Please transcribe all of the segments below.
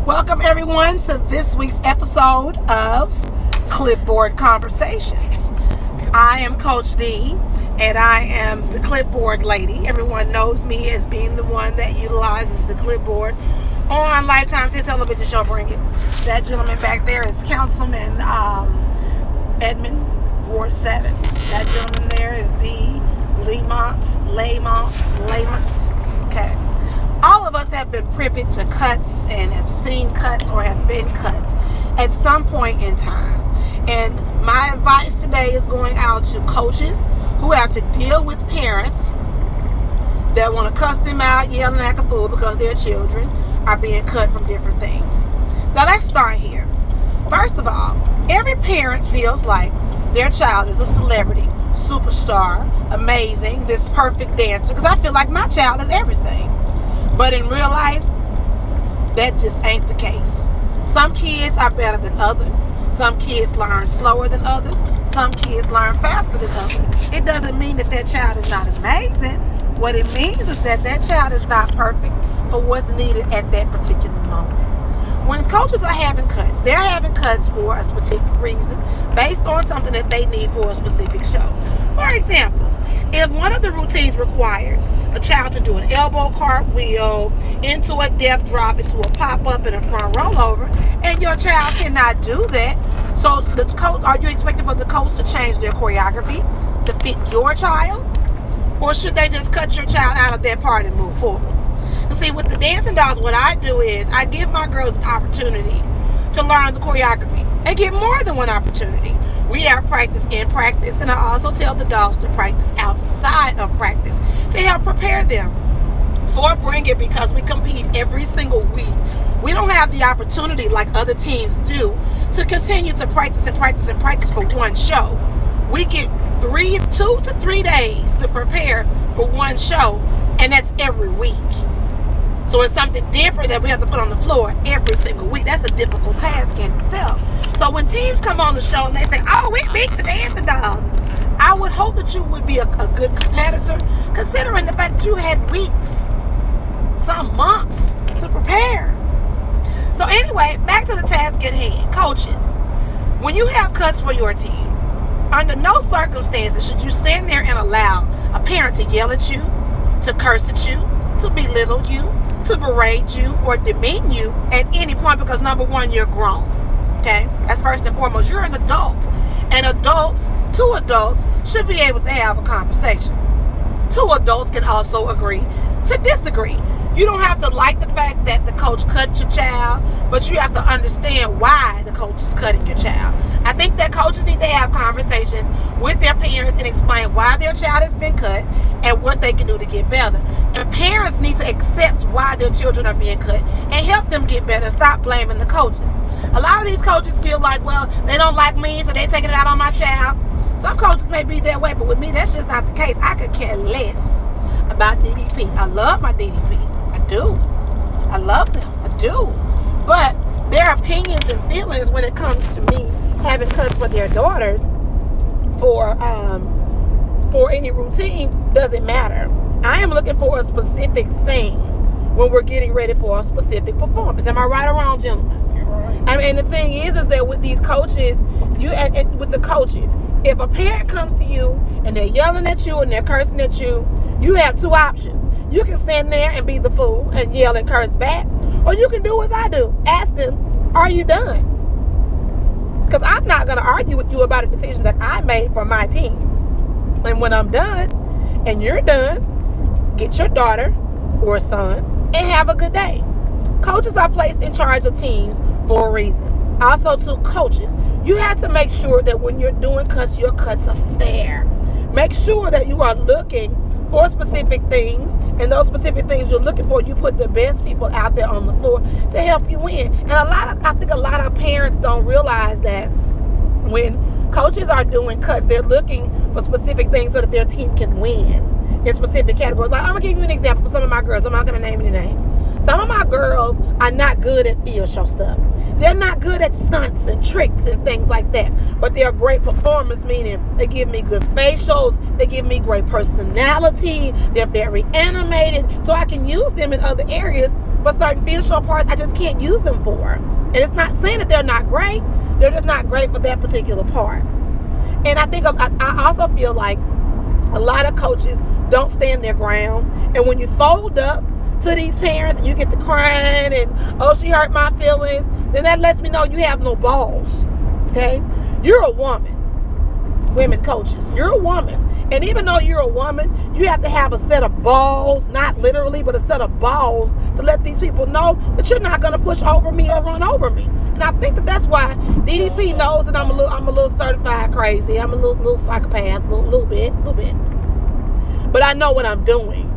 Welcome everyone to this week's episode of Clipboard Conversations. I am Coach D and I am the clipboard lady. Everyone knows me as being the one that utilizes the clipboard on Lifetime's hit television show Bring It. That gentleman back there is Councilman Edmund, Ward 7. That gentleman there is the Lamont. Okay. All of us have been privy to cuts and have seen cuts or have been cut at some point in time. And my advice today is going out to coaches who have to deal with parents that want to cuss them out, yelling like a fool because their children are being cut from different things. Now let's start here. First of all, every parent feels like their child is a celebrity, superstar, amazing, this perfect dancer, because I feel like my child is everything. But in real life, that just ain't the case. Some kids are better than others. Some kids learn slower than others. Some kids learn faster than others. It doesn't mean that child is not amazing. What it means is that child is not perfect for what's needed at that particular moment. When coaches are having cuts, they're having cuts for a specific reason based on something that they need for a specific show. For example, if one of the routines requires a child to do an elbow cartwheel into a death drop, into a pop-up, and a front rollover, and your child cannot do that, so the coach, are you expecting for the coach to change their choreography to fit your child? Or should they just cut your child out of that part and move forward? You see, with the dancing dolls, what I do is I give my girls an opportunity to learn the choreography and get more than one opportunity. We have practice in practice, and I also tell the dolls to practice outside of practice to help prepare them for Bring It, because we compete every single week. We don't have the opportunity like other teams do to continue to practice and practice and practice for one show. We get 2 to 3 days to prepare for one show, and that's every week. So it's something different that we have to put on the floor every single week. That's a difficult task in itself. So when teams come on the show and they say, oh, we beat the dancing dolls, I would hope that you would be a good competitor, considering the fact that you had weeks, some months to prepare. So anyway, back to the task at hand. Coaches, when you have cuts for your team, under no circumstances should you stand there and allow a parent to yell at you, to curse at you, to belittle you, to berate you, or demean you at any point, because number one, you're grown. Okay? That's first and foremost. You're an adult. And two adults should be able to have a conversation. Two adults can also agree to disagree. You don't have to like the fact that the coach cut your child, but you have to understand why the coach is cutting your child. I think that coaches need to have conversations with their parents and explain why their child has been cut and what they can do to get better. And parents need to accept why their children are being cut and help them get better and stop blaming the coaches. A lot of these coaches feel like, well, they don't like me, so they're taking it out on my child. Some coaches may be that way, but with me, that's just not the case. I could care less about DDP. I love my DDP. I do. I love them. I do. But their opinions and feelings when it comes to me having cuts for their daughters for any routine doesn't matter. I am looking for a specific thing when we're getting ready for a specific performance. Am I right or wrong, gentlemen? You're right. I mean, the thing is that with these coaches, with the coaches, if a parent comes to you and they're yelling at you and they're cursing at you, you have two options. You can stand there and be the fool and yell and curse back, or you can do as I do. Ask them, are you done? Because I'm not going to argue with you about a decision that I made for my team. And when I'm done and you're done, get your daughter or son and have a good day. Coaches are placed in charge of teams for a reason. Also, to coaches, you have to make sure that when you're doing cuts, your cuts are fair. Make sure that you are looking for specific things, and those specific things you're looking for, you put the best people out there on the floor to help you win. And I think a lot of parents don't realize that when coaches are doing cuts, they're looking for specific things so that their team can win in specific categories. Like, I'm gonna give you an example for some of my girls. I'm not gonna name any names. Some of my girls are not good at field show stuff. They're not good at stunts and tricks and things like that. But they're great performers, meaning they give me good facials, they give me great personality, they're very animated, so I can use them in other areas but certain facial parts I just can't use them for. And it's not saying that they're not great. They're just not great for that particular part. And I think I also feel like a lot of coaches don't stand their ground. And when you fold up to these parents and you get to crying and, oh, she hurt my feelings, then that lets me know you have no balls. Okay? You're a woman. Women coaches. You're a woman. And even though you're a woman, you have to have a set of balls, not literally, but a set of balls to let these people know that you're not going to push over me or run over me. And I think that's why DDP knows that I'm a little certified crazy. I'm a little psychopath, a little bit. But I know what I'm doing.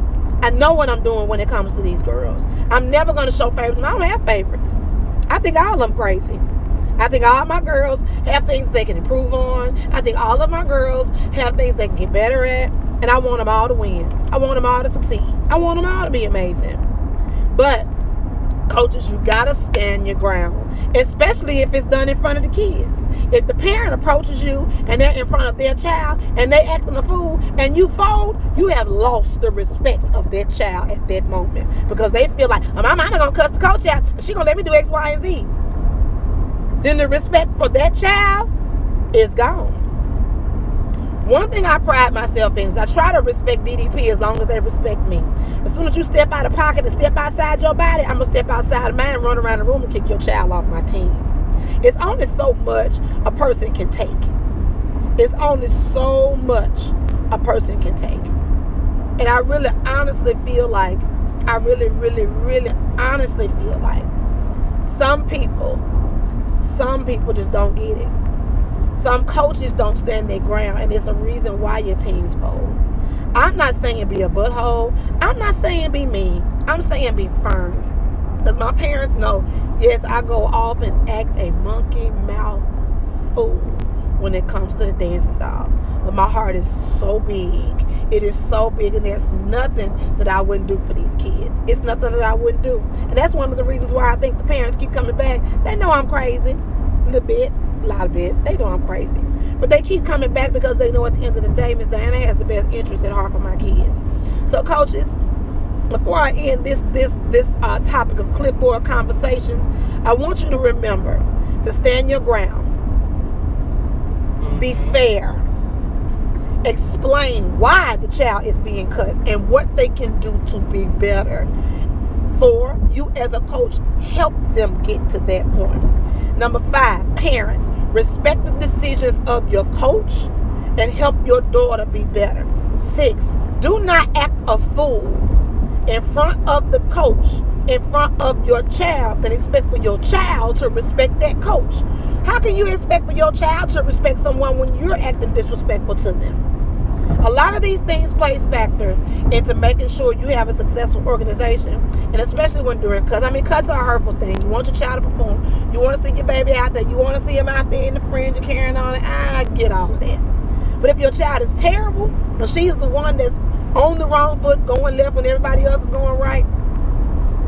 I know what I'm doing when it comes to these girls. I'm never going to show favorites. I don't have favorites. I think all of them crazy. I think all my girls have things they can improve on. I think all of my girls have things they can get better at. And I want them all to win. I want them all to succeed. I want them all to be amazing. But, coaches, you got to stand your ground. Especially if it's done in front of the kids. If the parent approaches you and they're in front of their child and they acting a fool and you fold, you have lost the respect of their child at that moment. Because they feel like, oh, my mama going to cuss the coach out and she going to let me do X, Y, and Z. Then the respect for that child is gone. One thing I pride myself in is I try to respect DDP as long as they respect me. As soon as you step out of pocket and step outside your body, I'm going to step outside of mine and run around the room and kick your child off my team. It's only so much a person can take. It's only so much a person can take. And I really honestly feel like, honestly feel like some people just don't get it. Some coaches don't stand their ground, and it's a reason why your teams fold. I'm not saying be a butthole. I'm not saying be mean. I'm saying be firm. Because my parents know, yes, I go off and act a monkey mouth fool when it comes to the dancing dolls. But my heart is so big. It is so big, and there's nothing that I wouldn't do for these kids. It's nothing that I wouldn't do. And that's one of the reasons why I think the parents keep coming back. They know I'm crazy. A little bit. A lot of bit. They know I'm crazy. But they keep coming back because they know at the end of the day, Miss Diana has the best interest at heart for my kids. So, coaches, before I end this topic of clipboard conversations, I want you to remember to stand your ground. Be fair. Explain why the child is being cut and what they can do to be better. 4, you as a coach, help them get to that point. Number 5, parents, respect the decisions of your coach and help your daughter be better. 6, do not act a fool in front of the coach, in front of your child, and expect for your child to respect that coach. How can you expect for your child to respect someone when you're acting disrespectful to them? A lot of these things plays factors into making sure you have a successful organization, and especially when during cuts. I mean, cuts are a hurtful thing. You want your child to perform. You want to see your baby out there. You want to see him out there in the fringe and carrying on it. I get all of that. But if your child is terrible, and she's the one that's on the wrong foot, going left when everybody else is going right,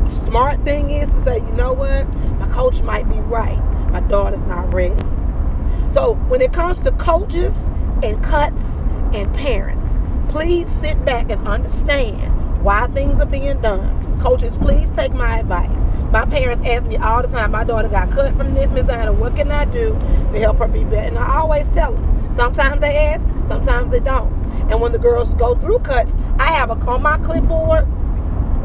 the smart thing is to say, you know what? My coach might be right. My daughter's not ready. So when it comes to coaches and cuts and parents, please sit back and understand why things are being done. Coaches, please take my advice. My parents ask me all the time, my daughter got cut from this, Miss Diana, what can I do to help her be better? And I always tell them, sometimes they ask, sometimes they don't. And when the girls go through cuts, I have on my clipboard,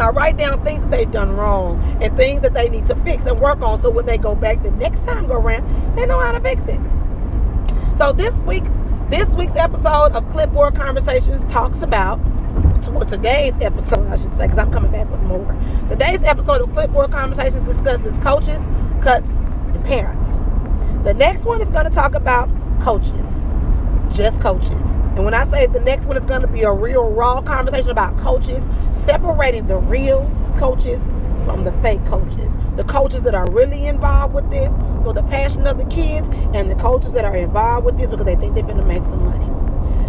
I write down things that they've done wrong and things that they need to fix and work on, so when they go back the next time go around, they know how to fix it. So this week's episode of Clipboard Conversations talks about, well, today's episode, I should say, because I'm coming back with more. Today's episode of Clipboard Conversations discusses coaches, cuts, and parents. The next one is going to talk about coaches, just coaches. And when I say the next one is going to be a real raw conversation about coaches, separating the real coaches from the fake coaches. The coaches that are really involved with this for the passion of the kids, and the coaches that are involved with this because they think they're going to make some money.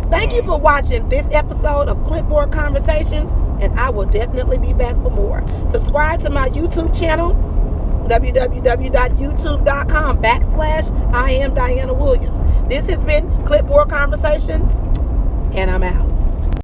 Thank you for watching this episode of Clipboard Conversations, and I will definitely be back for more. Subscribe to my YouTube channel, www.youtube.com/I am Diana Williams. This has been Clipboard Conversations, and I'm out.